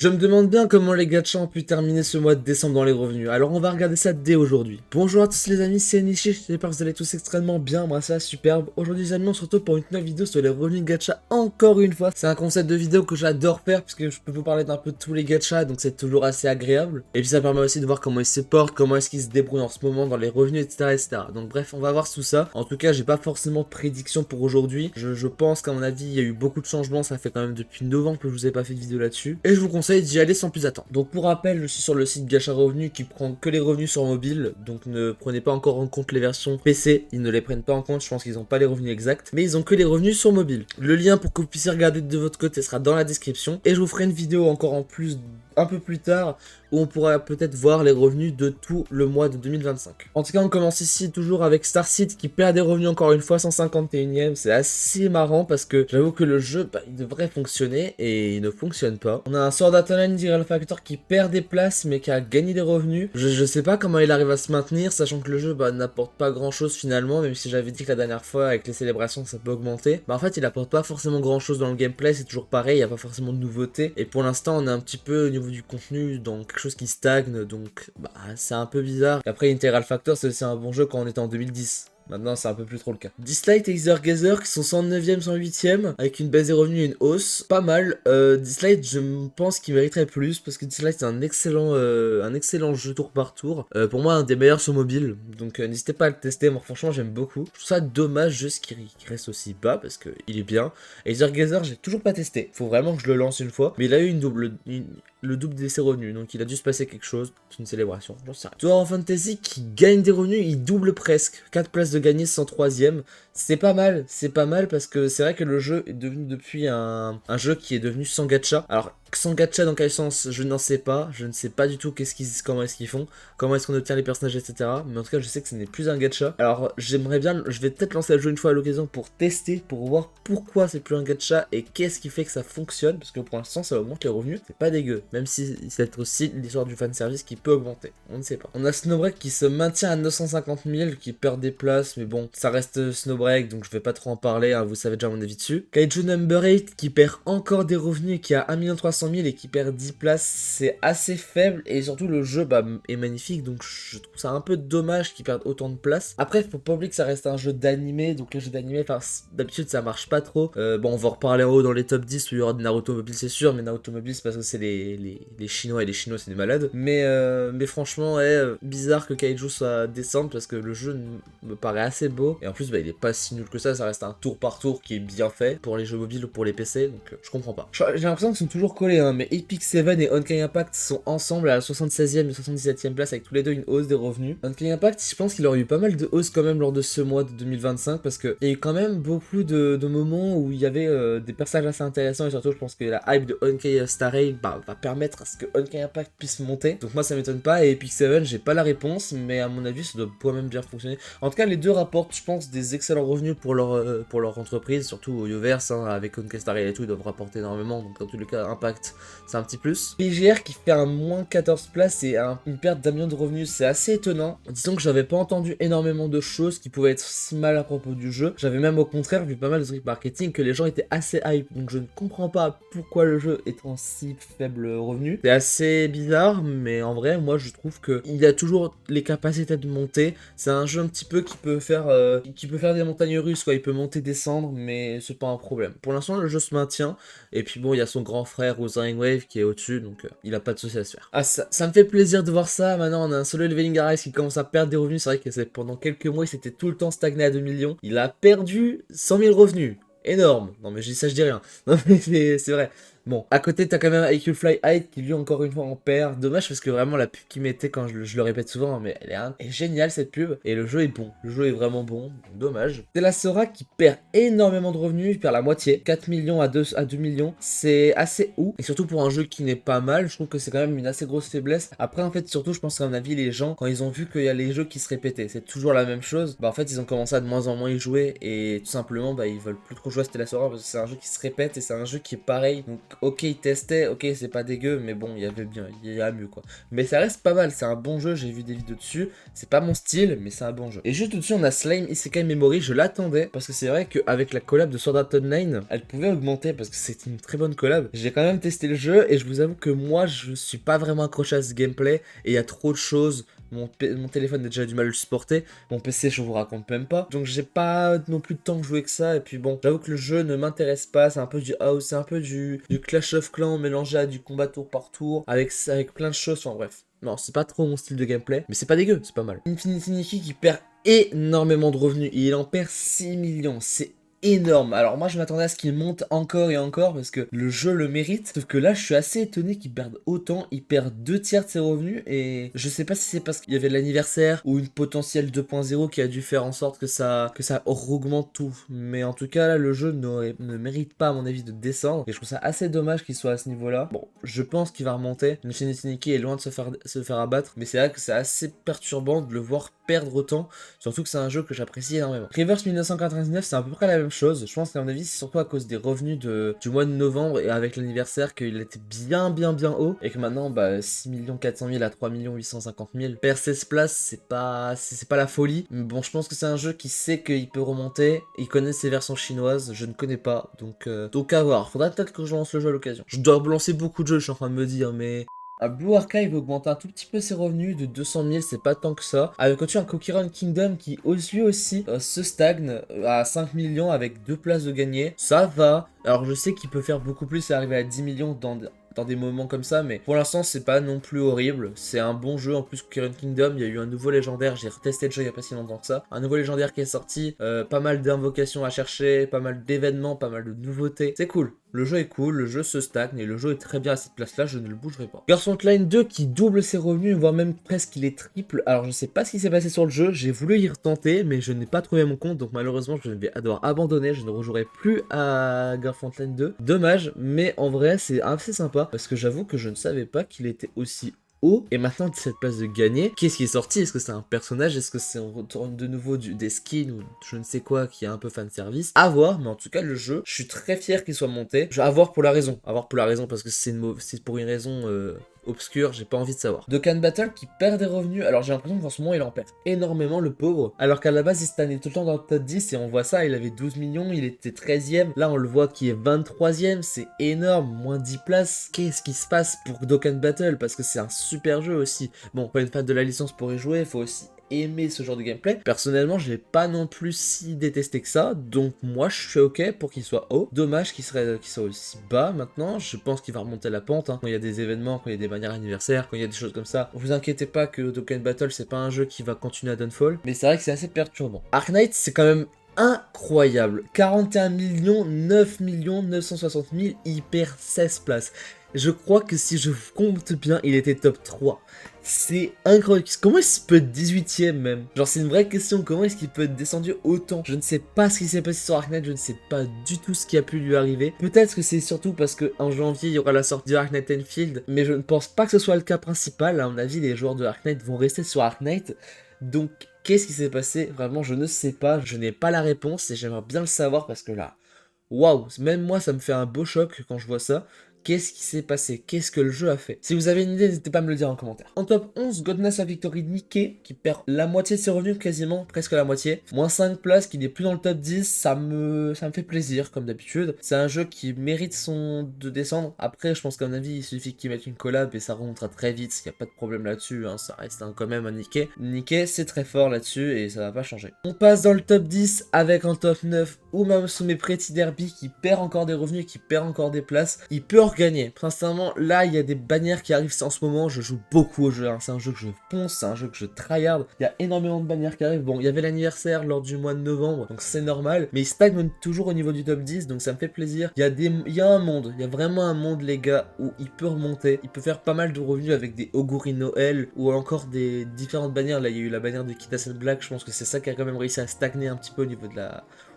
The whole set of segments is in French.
Je me demande bien comment les gachas ont pu terminer ce mois de décembre dans les revenus, alors on va regarder ça dès aujourd'hui. Bonjour à tous les amis, c'est Nishi, j'espère que vous allez tous extrêmement bien, moi ça va superbe. Aujourd'hui les amis, on se retrouve pour une nouvelle vidéo sur les revenus gacha encore une fois. C'est un concept de vidéo que j'adore faire, parce que je peux vous parler d'un peu de tous les gachas, donc c'est toujours assez agréable. Et puis ça permet aussi de voir comment ils se portent, comment est-ce qu'ils se débrouillent en ce moment dans les revenus, etc. etc. Donc bref, on va voir tout ça. En tout cas, j'ai pas forcément de prédiction pour aujourd'hui. Je pense qu'à mon avis, il y a eu beaucoup de changements, ça fait quand même depuis novembre que je vous ai pas fait de vidéo là-dessus. Et je vous conseille d'y aller sans plus attendre. Donc pour rappel, je suis sur le site Gacha Revenus qui prend que les revenus sur mobile, donc ne prenez pas encore en compte les versions PC, ils ne les prennent pas en compte, je pense qu'ils n'ont pas les revenus exacts, mais ils ont que les revenus sur mobile. Le lien pour que vous puissiez regarder de votre côté sera dans la description, et je vous ferai une vidéo encore en plus un peu plus tard où on pourra peut-être voir les revenus de tout le mois de 2025. En tout cas, on commence ici toujours avec Starseed qui perd des revenus encore une fois, 151ème. C'est assez marrant parce que j'avoue que le jeu, il devrait fonctionner et il ne fonctionne pas. On a un Sword Art Online d'Ireal Factor qui perd des places mais qui a gagné des revenus. Je sais pas comment il arrive à se maintenir, sachant que le jeu n'apporte pas grand chose finalement, même si j'avais dit que la dernière fois avec les célébrations ça peut augmenter. En fait, il apporte pas forcément grand chose dans le gameplay, c'est toujours pareil, il n'y a pas forcément de nouveautés. Et pour l'instant, on est un petit peu au niveau du contenu dans quelque chose qui stagne, donc c'est un peu bizarre. Après, Integral Factor, c'est aussi un bon jeu quand on était en 2010. Maintenant, c'est un peu plus trop le cas. Dislight et Ethergazer qui sont 109ème, 108ème, avec une baisse des revenus et une hausse. Pas mal. Dislight, je pense qu'il mériterait plus, parce que Dislight, c'est un excellent jeu tour par tour. Pour moi, un des meilleurs sur mobile. Donc, n'hésitez pas à le tester. Moi, franchement, j'aime beaucoup. Je trouve ça dommage juste qu'il reste aussi bas, parce qu'il est bien. Et Ethergazer, j'ai toujours pas testé. Faut vraiment que je le lance une fois. Mais il a eu le double de ses revenus, donc il a dû se passer quelque chose, une célébration, j'en sais rien. Tower of Fantasy qui gagne des revenus, il double presque, 4 places de gagner, 103ème, c'est pas mal parce que c'est vrai que le jeu est devenu depuis un jeu qui est devenu sans gacha. Alors sans gacha dans quel sens, je n'en sais pas, je ne sais pas du tout comment est-ce qu'ils font, comment est-ce qu'on obtient les personnages, etc. Mais en tout cas, je sais que ce n'est plus un gacha. Alors j'aimerais bien, je vais peut-être lancer le jeu une fois à l'occasion pour tester, pour voir pourquoi c'est plus un gacha et qu'est-ce qui fait que ça fonctionne, parce que pour l'instant ça augmente les revenus, c'est pas dégueu, même si c'est aussi l'histoire du fanservice qui peut augmenter, on ne sait pas. On a Snowbreak qui se maintient à 950 000, qui perd des places, mais bon, ça reste Snowbreak, donc je vais pas trop en parler, hein, vous savez déjà mon avis dessus. Kaiju Number 8 qui perd encore des revenus, qui a 1 300 000 et qui perd 10 places, c'est assez faible, et surtout le jeu est magnifique, donc je trouve ça un peu dommage qu'ils perdent autant de places. Après, faut pas oublier que ça reste un jeu d'animé, donc les jeux d'animé, d'habitude ça marche pas trop. Bon, on va en reparler en haut dans les top 10 où il y aura de Naruto Mobile, c'est sûr, mais Naruto Mobile c'est parce que c'est les Chinois, et les Chinois c'est des malades. Mais franchement, bizarre que Kaiju soit descendre parce que le jeu me paraît assez beau, et en plus il est pas si nul que ça reste un tour par tour qui est bien fait pour les jeux mobiles ou pour les PC, donc je comprends pas. J'ai l'impression qu'ils sont toujours collés, hein, mais Epic 7 et Honkai Impact sont ensemble à la 76ème et 77ème place avec tous les deux une hausse des revenus. Honkai Impact, je pense qu'il aurait eu pas mal de hausse quand même lors de ce mois de 2025 parce qu'il y a eu quand même beaucoup de moments où il y avait des personnages assez intéressants, et surtout je pense que la hype de Honkai Star Rail va permettre à ce que Honkai Impact puisse monter. Donc moi ça m'étonne pas, et Epic 7 j'ai pas la réponse, mais à mon avis ça doit quand même bien fonctionner. En tout cas les deux rapportent je pense des excellents revenus pour leur entreprise, surtout au Yoverse, hein, avec Honkai Star Rail et tout, ils doivent rapporter énormément, donc dans tous les cas Impact c'est un petit plus. PGR qui fait un moins 14 places et une perte d'un million de revenus, c'est assez étonnant. Disons que j'avais pas entendu énormément de choses qui pouvaient être si mal à propos du jeu. J'avais même au contraire vu pas mal de trucs marketing que les gens étaient assez hype. Donc je ne comprends pas pourquoi le jeu est en si faible revenu. C'est assez bizarre, mais en vrai, moi je trouve que il a toujours les capacités de monter. C'est un jeu un petit peu qui peut faire des montagnes russes, quoi. Il peut monter, descendre, mais c'est pas un problème. Pour l'instant, le jeu se maintient. Et puis bon, il y a son grand frère Wuthering Wave qui est au-dessus, donc il a pas de souci à se faire. Ah, ça me fait plaisir de voir ça. Maintenant, on a un Solo Leveling Arise qui commence à perdre des revenus. C'est vrai que pendant quelques mois, il s'était tout le temps stagné à 2 millions. Il a perdu 100 000 revenus. Énorme. Non mais je dis ça, je dis rien. Non mais c'est vrai. Bon, à côté, t'as quand même IQ Fly High qui lui encore une fois en perd. Dommage parce que vraiment la pub qu'il mettait, quand je le répète souvent, mais elle est géniale cette pub. Et le jeu est bon. Le jeu est vraiment bon. Dommage. C'est la Sora qui perd énormément de revenus. Il perd la moitié. 4 millions à 2 millions. C'est assez ouf. Et surtout pour un jeu qui n'est pas mal, je trouve que c'est quand même une assez grosse faiblesse. Après, en fait, surtout, je pense qu'à mon avis, les gens, quand ils ont vu qu'il y a les jeux qui se répétaient, c'est toujours la même chose, en fait, ils ont commencé à de moins en moins y jouer. Et tout simplement, ils veulent plus trop jouer à Stellar Sora parce que c'est un jeu qui se répète et c'est un jeu qui est pareil. Donc ok, il testait, ok, c'est pas dégueu, mais bon, il y avait bien, il y a mieux quoi. Mais ça reste pas mal, c'est un bon jeu, j'ai vu des vidéos dessus, c'est pas mon style, mais c'est un bon jeu. Et juste au-dessus, on a Slime Isekai Memory, je l'attendais, parce que c'est vrai qu'avec la collab de Sword Art Online, elle pouvait augmenter, parce que c'est une très bonne collab. J'ai quand même testé le jeu, et je vous avoue que moi, je suis pas vraiment accroché à ce gameplay, et il y a trop de choses. Mon téléphone a déjà du mal à le supporter. Mon PC, je vous raconte même pas. Donc j'ai pas non plus de temps de jouer que ça. Et puis bon, j'avoue que le jeu ne m'intéresse pas. C'est un peu du house, c'est un peu du Clash of Clans mélangé à du combat tour par tour. Avec plein de choses. Enfin bref. Non, c'est pas trop mon style de gameplay. Mais c'est pas dégueu, c'est pas mal. Infinity Nikki qui perd énormément de revenus. Il en perd 6 millions. C'est énorme. Alors moi je m'attendais à ce qu'il monte encore et encore parce que le jeu le mérite. Sauf que là je suis assez étonné qu'il perde autant. Il perd 2 tiers de ses revenus et je sais pas si c'est parce qu'il y avait l'anniversaire ou une potentielle 2.0 qui a dû faire en sorte que ça augmente tout. Mais en tout cas là le jeu ne mérite pas à mon avis de descendre et je trouve ça assez dommage qu'il soit à ce niveau là. Bon je pense qu'il va remonter. Infinity Nikki est loin de se faire abattre mais c'est vrai que c'est assez perturbant de le voir perdre autant, surtout que c'est un jeu que j'apprécie énormément. Reverse 1999 c'est à peu près la même chose, je pense qu'à mon avis c'est surtout à cause des revenus du mois de novembre et avec l'anniversaire qu'il était bien haut et que maintenant bah 6 400 000 à 3 850 000 perd 16 places, c'est pas la folie, mais bon je pense que c'est un jeu qui sait qu'il peut remonter, il connaît ses versions chinoises, je ne connais pas, donc à voir, faudrait peut-être que je lance le jeu à l'occasion. Je dois lancer beaucoup de jeux, je suis en train de me dire, mais... Blue Archive augmente un tout petit peu ses revenus de 200 000, c'est pas tant que ça. Avec au-dessus un Coquiron Kingdom qui lui aussi se stagne à 5 millions avec 2 places de gagné. Ça va. Alors je sais qu'il peut faire beaucoup plus et arriver à 10 millions dans des moments comme ça, mais pour l'instant c'est pas non plus horrible, c'est un bon jeu. En plus Coquiron Kingdom, il y a eu un nouveau légendaire, j'ai retesté le jeu il y a pas si longtemps que ça, un nouveau légendaire qui est sorti, pas mal d'invocations à chercher, pas mal d'événements, pas mal de nouveautés, c'est cool. Le jeu est cool, le jeu se stagne et le jeu est très bien à cette place-là, je ne le bougerai pas. Garçon Line 2 qui double ses revenus, voire même presque il est triple. Alors je sais pas ce qui s'est passé sur le jeu, j'ai voulu y retenter, mais je n'ai pas trouvé mon compte, donc malheureusement je vais devoir abandonner, je ne rejouerai plus à Garçon Line 2. Dommage, mais en vrai c'est assez sympa, parce que j'avoue que je ne savais pas qu'il était aussi haut. Et maintenant, cette place de gagner, qu'est-ce qui est sorti? Est-ce que c'est un personnage? Est-ce que c'est on retourne de nouveau des skins ou je ne sais quoi qui est un peu fanservice? À voir, mais en tout cas, le jeu, je suis très fier qu'il soit monté. À voir pour la raison. À voir pour la raison parce que c'est pour une raison obscur, j'ai pas envie de savoir. Dokkan Battle qui perd des revenus, alors j'ai l'impression qu'en ce moment il en perd énormément le pauvre, alors qu'à la base il stagnait tout le temps dans le top 10 et on voit ça, il avait 12 millions, il était 13ème, là on le voit qui est 23ème, c'est énorme, moins 10 places. Qu'est-ce qui se passe pour Dokkan Battle? Parce que c'est un super jeu aussi. Bon, pas une fan de la licence pour y jouer, faut aussi aimer ce genre de gameplay. Personnellement, je l'ai pas non plus si détesté que ça, donc moi je suis ok pour qu'il soit haut. Dommage qu'il soit aussi bas maintenant, je pense qu'il va remonter la pente, hein. Quand il y a des événements, quand il y a des manières anniversaires, quand il y a des choses comme ça. Vous inquiétez pas que Dokkan Battle c'est pas un jeu qui va continuer à downfall, mais c'est vrai que c'est assez perturbant. Arknight c'est quand même incroyable, 41 millions, 9 960 000, il perd 16 places. Je crois que si je compte bien, il était top 3. C'est incroyable. Comment est-ce qu'il peut être 18ème même? Genre c'est une vraie question, comment est-ce qu'il peut être descendu autant? Je ne sais pas ce qui s'est passé sur Arknight, je ne sais pas du tout ce qui a pu lui arriver. Peut-être que c'est surtout parce qu'en janvier il y aura la sortie de Arknight Enfield, mais je ne pense pas que ce soit le cas principal. À mon avis les joueurs de Arknight vont rester sur Arknight. Donc qu'est-ce qui s'est passé? Vraiment je ne sais pas, je n'ai pas la réponse et j'aimerais bien le savoir parce que là, waouh, même moi ça me fait un beau choc quand je vois ça. Qu'est-ce qui s'est passé? Qu'est-ce que le jeu a fait? Si vous avez une idée, n'hésitez pas à me le dire en commentaire. En top 11, Godness à Victory Nikkei, qui perd la moitié de ses revenus, quasiment, presque la moitié. Moins 5 places, qui n'est plus dans le top 10, ça me fait plaisir, comme d'habitude. C'est un jeu qui mérite de descendre. Après, je pense qu'à mon avis, il suffit qu'il mette une collab et ça remontera très vite, il n'y a pas de problème là-dessus, hein. Ça reste quand même un Nikkei. Nikkei, c'est très fort là-dessus et ça va pas changer. On passe dans le top 10 avec en top 9, Umamusume Pretty Derby, qui perd encore des revenus, qui perd encore des places. Il peut gagner. Sincèrement, là, il y a des bannières qui arrivent en ce moment. Je joue beaucoup au jeu, hein. C'est un jeu que je ponce, c'est un jeu que je tryhard. Il y a énormément de bannières qui arrivent. Bon, il y avait l'anniversaire lors du mois de novembre, donc c'est normal. Mais il stagne toujours au niveau du top 10, donc ça me fait plaisir. Il y a un monde, il y a vraiment un monde, les gars, où il peut remonter. Il peut faire pas mal de revenus avec des Oguri Noël ou encore des différentes bannières. Là, il y a eu la bannière de Kitasen Black. Je pense que c'est ça qui a quand même réussi à stagner un petit peu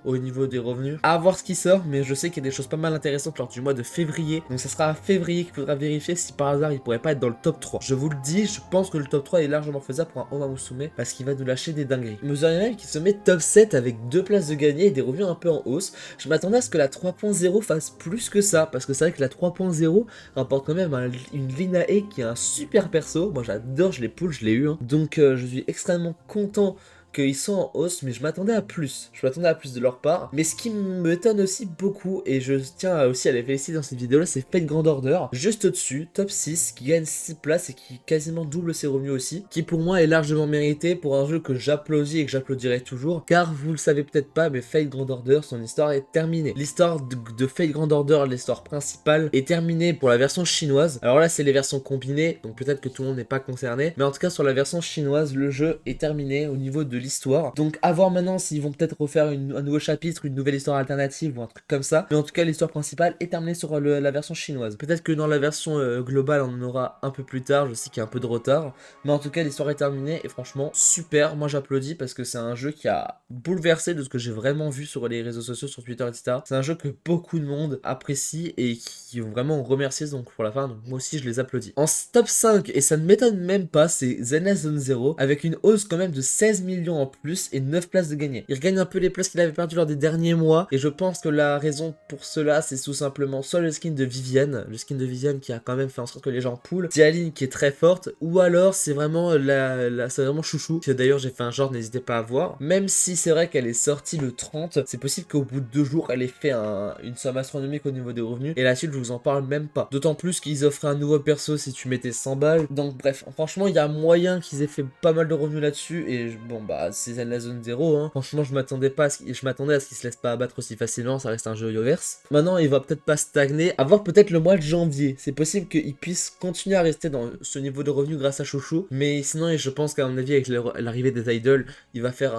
au niveau des revenus. À voir ce qui sort, mais je sais qu'il y a des choses pas mal intéressantes lors du mois de février. Donc ça sera à février qu'il faudra vérifier si par hasard il pourrait pas être dans le top 3. Je vous le dis, je pense que le top 3 est largement faisable pour un Oma Musume parce qu'il va nous lâcher des dingueries. Vous auriez même qui se met top 7 avec 2 places de gagné et des revenus un peu en hausse. Je m'attendais à ce que la 3.0 fasse plus que ça parce que c'est vrai que la 3.0 rapporte quand même une Linae qui est un super perso. Moi j'adore, je l'ai pull, je l'ai eu. Hein. Donc je suis extrêmement content qu'ils sont en hausse, mais je m'attendais à plus. Je m'attendais à plus de leur part. Mais ce qui m'étonne aussi beaucoup, et je tiens aussi à les féliciter dans cette vidéo-là, c'est Fate Grand Order, juste au-dessus, top 6, qui gagne 6 places et qui quasiment double ses revenus aussi, qui pour moi est largement mérité pour un jeu que j'applaudis et que j'applaudirai toujours, car vous le savez peut-être pas, mais Fate Grand Order, son histoire est terminée. L'histoire de Fate Grand Order, l'histoire principale, est terminée pour la version chinoise. Alors là, c'est les versions combinées, donc peut-être que tout le monde n'est pas concerné, mais en tout cas, sur la version chinoise, le jeu est terminé au niveau de l'histoire. Donc à voir maintenant s'ils vont peut-être refaire un nouveau chapitre, une nouvelle histoire alternative ou un truc comme ça. Mais en tout cas l'histoire principale est terminée sur la version chinoise. Peut-être que dans la version globale on en aura un peu plus tard, je sais qu'il y a un peu de retard. Mais en tout cas l'histoire est terminée et franchement super, moi j'applaudis parce que c'est un jeu qui a bouleversé de ce que j'ai vraiment vu sur les réseaux sociaux, sur Twitter, etc. C'est un jeu que beaucoup de monde apprécie et qui ont vraiment remercié donc pour la fin, donc moi aussi je les applaudis. En top 5, et ça ne m'étonne même pas, c'est Zenless Zone Zero avec une hausse quand même de 16 millions en plus et 9 places de gagné. Il regagne un peu les places qu'il avait perdues lors des derniers mois et je pense que la raison pour cela c'est tout simplement soit le skin de Vivienne, qui a quand même fait en sorte que les gens pull, Dialine qui est très forte, ou alors c'est vraiment c'est vraiment chouchou, que d'ailleurs j'ai fait un genre, n'hésitez pas à voir, même si c'est vrai qu'elle est sortie le 30, c'est possible qu'au bout de 2 jours elle ait fait une somme astronomique au niveau des revenus et la suite je vous en parle même pas, d'autant plus qu'ils offraient un nouveau perso si tu mettais 100 balles, donc bref, franchement il y a moyen qu'ils aient fait pas mal de revenus là-dessus et bon bah c'est la zone 0, hein. Franchement je m'attendais à ce qu'il se laisse pas abattre aussi facilement, ça reste un jeu Yoverse. Maintenant il va peut-être pas stagner, à voir peut-être le mois de janvier, c'est possible qu'il puisse continuer à rester dans ce niveau de revenus grâce à Chouchou, mais sinon je pense qu'à mon avis avec l'arrivée des idols, il va faire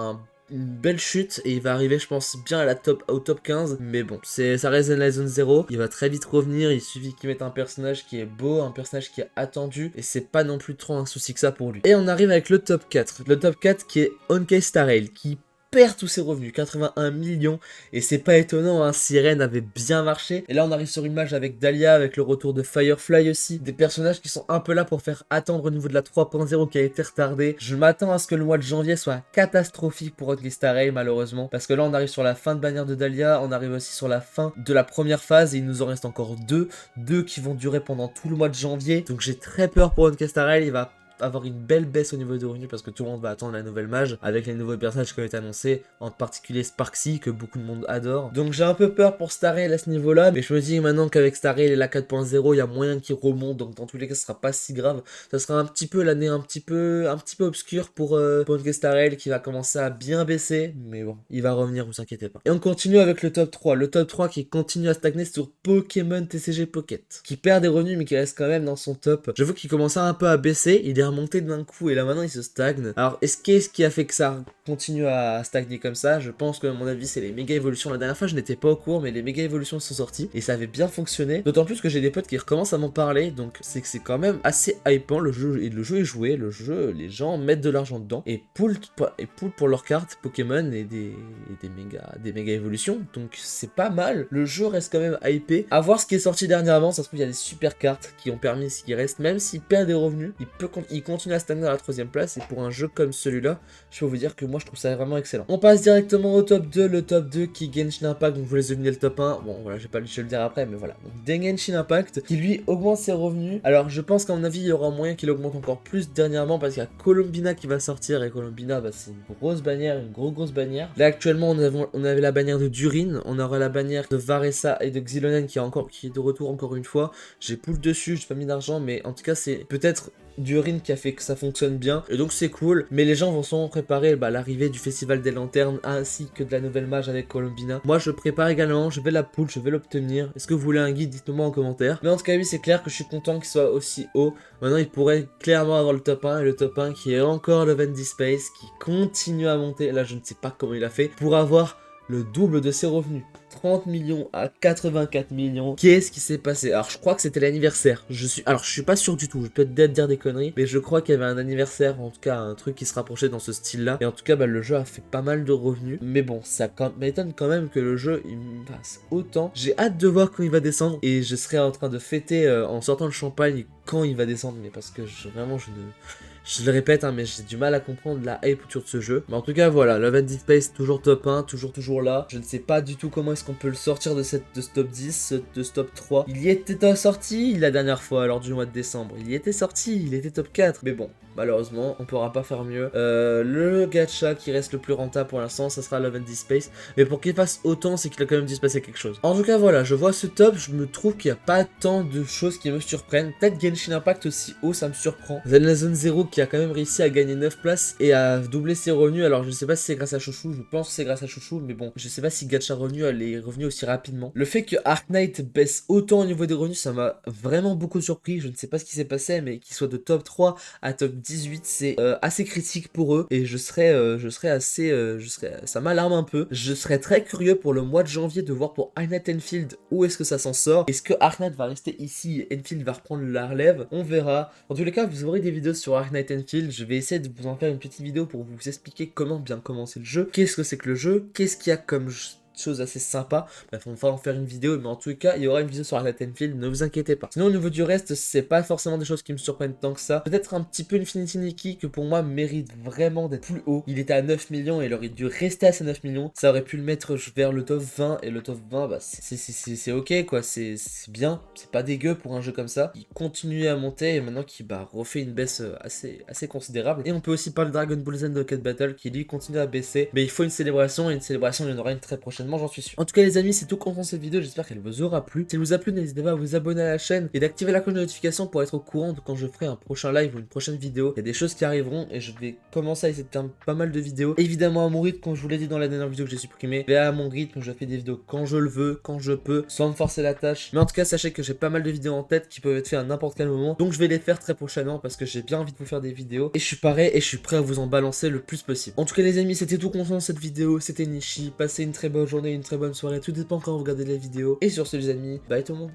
une belle chute et il va arriver je pense bien à au top 15, mais bon ça reste la zone 0, il va très vite revenir, il suffit qu'il mette un personnage qui est beau, un personnage qui est attendu et c'est pas non plus trop un souci que ça pour lui. Et on arrive avec le top 4 qui est Honkai Star Rail qui perd tous ses revenus, 81 millions, et c'est pas étonnant, hein, Sirène avait bien marché, et là on arrive sur une match avec Dahlia, avec le retour de Firefly aussi, des personnages qui sont un peu là pour faire attendre au niveau de la 3.0 qui a été retardée. Je m'attends à ce que le mois de janvier soit catastrophique pour Honkai Star Rail malheureusement, parce que là on arrive sur la fin de bannière de Dahlia, on arrive aussi sur la fin de la première phase, et il nous en reste encore deux qui vont durer pendant tout le mois de janvier, donc j'ai très peur pour Honkai Star Rail, il va avoir une belle baisse au niveau des revenus parce que tout le monde va attendre la nouvelle mage avec les nouveaux personnages qui ont été annoncés, en particulier Sparksy que beaucoup de monde adore. Donc j'ai un peu peur pour Star Rail à ce niveau là, mais je me dis maintenant qu'avec Star Rail et la 4.0 il y a moyen qu'il remonte, donc dans tous les cas ce sera pas si grave. Ça sera un petit peu l'année un petit peu obscure pour Star Rail qui va commencer à bien baisser, mais bon il va revenir, vous inquiétez pas. Et on continue avec le top 3 qui continue à stagner sur Pokémon TCG Pocket, qui perd des revenus mais qui reste quand même dans son top. J'avoue qu'il commençait un peu à baisser, il est remonté d'un coup et là maintenant il se stagne. Alors qu'est-ce qui a fait que ça continue à stagner comme ça? Je pense que à mon avis c'est les méga évolutions. La dernière fois je n'étais pas au cours mais les méga évolutions sont sorties et ça avait bien fonctionné. D'autant plus que j'ai des potes qui recommencent à m'en parler, donc c'est que c'est quand même assez hypant le jeu, et le jeu est joué, les gens mettent de l'argent dedans et pull pour leurs cartes Pokémon et des méga évolutions, donc c'est pas mal. Le jeu reste quand même hypé. À voir ce qui est sorti dernièrement, ça se trouve il y a des super cartes qui ont permis ce qui reste, même s'il perd des revenus, il continue à stagner à la 3ème place, et pour un jeu comme celui-là, je peux vous dire que moi je trouve ça vraiment excellent. On passe directement au top 2, le top 2 qui est Genshin Impact, donc vous les devinez le top 1, bon voilà, je vais le dire après, mais voilà. Donc des Genshin Impact qui lui augmente ses revenus. Alors je pense qu'à mon avis il y aura moyen qu'il augmente encore plus dernièrement parce qu'il y a Colombina qui va sortir, et Colombina bah, c'est une grosse bannière, une grosse bannière. Là actuellement on avait la bannière de Durin, on aura la bannière de Varessa et de Xilonen qui est de retour encore une fois. J'ai pull dessus, j'ai pas mis d'argent, mais en tout cas c'est peut-être Durin qui a fait que ça fonctionne bien, et donc c'est cool, mais les gens vont sûrement préparer l'arrivée du Festival des Lanternes ainsi que de la nouvelle mage avec Colombina. Moi je prépare également, je vais la pull, je vais l'obtenir. Est-ce que vous voulez un guide? Dites-le moi en commentaire. Mais en tout cas oui, c'est clair que je suis content qu'il soit aussi haut. Maintenant il pourrait clairement avoir le top 1, et le top 1 qui est encore le Vendy Space qui continue à monter. Là je ne sais pas comment il a fait pour avoir le double de ses revenus. 30 millions à 84 millions. Qu'est-ce qui s'est passé? Alors je crois que c'était l'anniversaire. Je suis pas sûr du tout, je peux peut-être dire des conneries, mais je crois qu'il y avait un anniversaire, en tout cas un truc qui se rapprochait dans ce style-là. Et en tout cas, bah, le jeu a fait pas mal de revenus. Mais bon, ça m'étonne quand même que le jeu il me passe autant. J'ai hâte de voir quand il va descendre et je serai en train de fêter en sortant le champagne quand il va descendre, mais parce que vraiment je le répète, hein, mais j'ai du mal à comprendre la hype autour de ce jeu. Mais en tout cas, voilà, Love and Dead Space, toujours top 1, toujours là. Je ne sais pas du tout comment est-ce qu'on peut le sortir de ce top 10, de ce top 3. Il y était sorti la dernière fois, lors du mois de décembre. Il y était sorti, il était top 4. Mais bon, malheureusement, on pourra pas faire mieux. Le gacha qui reste le plus rentable pour l'instant, ça sera Love and Dead Space. Mais pour qu'il fasse autant, c'est qu'il a quand même dû se passer quelque chose. En tout cas, voilà, je vois ce top, je me trouve qu'il n'y a pas tant de choses qui me surprennent. Peut-être Genshin Impact aussi haut, ça me surprend. Zone Zero qui a quand même réussi à gagner 9 places et à doubler ses revenus. Alors je sais pas si c'est grâce à Chouchou, je pense que c'est grâce à Chouchou, mais bon, je sais pas si Gacha Revenu a les revenus aussi rapidement. Le fait que Ark Knight baisse autant au niveau des revenus, ça m'a vraiment beaucoup surpris. Je ne sais pas ce qui s'est passé, mais qu'il soit de top 3 à top 18, c'est assez critique pour eux. Et ça m'alarme un peu. Je serais très curieux pour le mois de janvier de voir pour Ark Knight Enfield où est-ce que ça s'en sort. Est-ce que Ark Knight va rester ici et Enfield va reprendre la relève? On verra. En tous les cas, vous aurez des vidéos sur Ark Knight Enfield. Je vais essayer de vous en faire une petite vidéo pour vous expliquer comment bien commencer le jeu. Qu'est-ce que c'est que le jeu? Qu'est-ce qu'il y a comme chose assez sympa. Bref, on va en faire une vidéo, mais en tout cas, il y aura une vidéo sur Ark Knight Enfield, ne vous inquiétez pas. Sinon, au niveau du reste, c'est pas forcément des choses qui me surprennent tant que ça. Peut-être un petit peu Infinity Nikki, que pour moi mérite vraiment d'être plus haut. Il était à 9 millions et il aurait dû rester à ces 9 millions. Ça aurait pu le mettre vers le top 20, et le top 20, bah, c'est ok, quoi. C'est bien, c'est pas dégueu pour un jeu comme ça. Il continue à monter, et maintenant qu'il refait une baisse assez considérable. Et on peut aussi parler de Dragon Ball Z Dokkan Battle, qui lui continue à baisser. Mais il faut une célébration, et une célébration, il y en aura une très prochainement, j'en suis sûr. En tout cas les amis, c'est tout concernant cette vidéo, j'espère qu'elle vous aura plu. Si elle vous a plu, n'hésitez pas à vous abonner à la chaîne et d'activer la cloche de notification pour être au courant de quand je ferai un prochain live ou une prochaine vidéo. Il y a des choses qui arriveront et je vais commencer à essayer de faire pas mal de vidéos. Évidemment à mon rythme, comme je vous l'ai dit dans la dernière vidéo que j'ai supprimée. Mais à mon rythme, je fais des vidéos quand je le veux, quand je peux, sans me forcer la tâche. Mais en tout cas, sachez que j'ai pas mal de vidéos en tête qui peuvent être faites à n'importe quel moment. Donc je vais les faire très prochainement parce que j'ai bien envie de vous faire des vidéos. Et je suis pareil et je suis prêt à vous en balancer le plus possible. En tout cas les amis, c'était tout concernant cette vidéo. C'était Nishi. Passez une très bonne journée, une très bonne soirée. Tout dépend quand vous regardez la vidéo. Et sur ce les amis, bye tout le monde.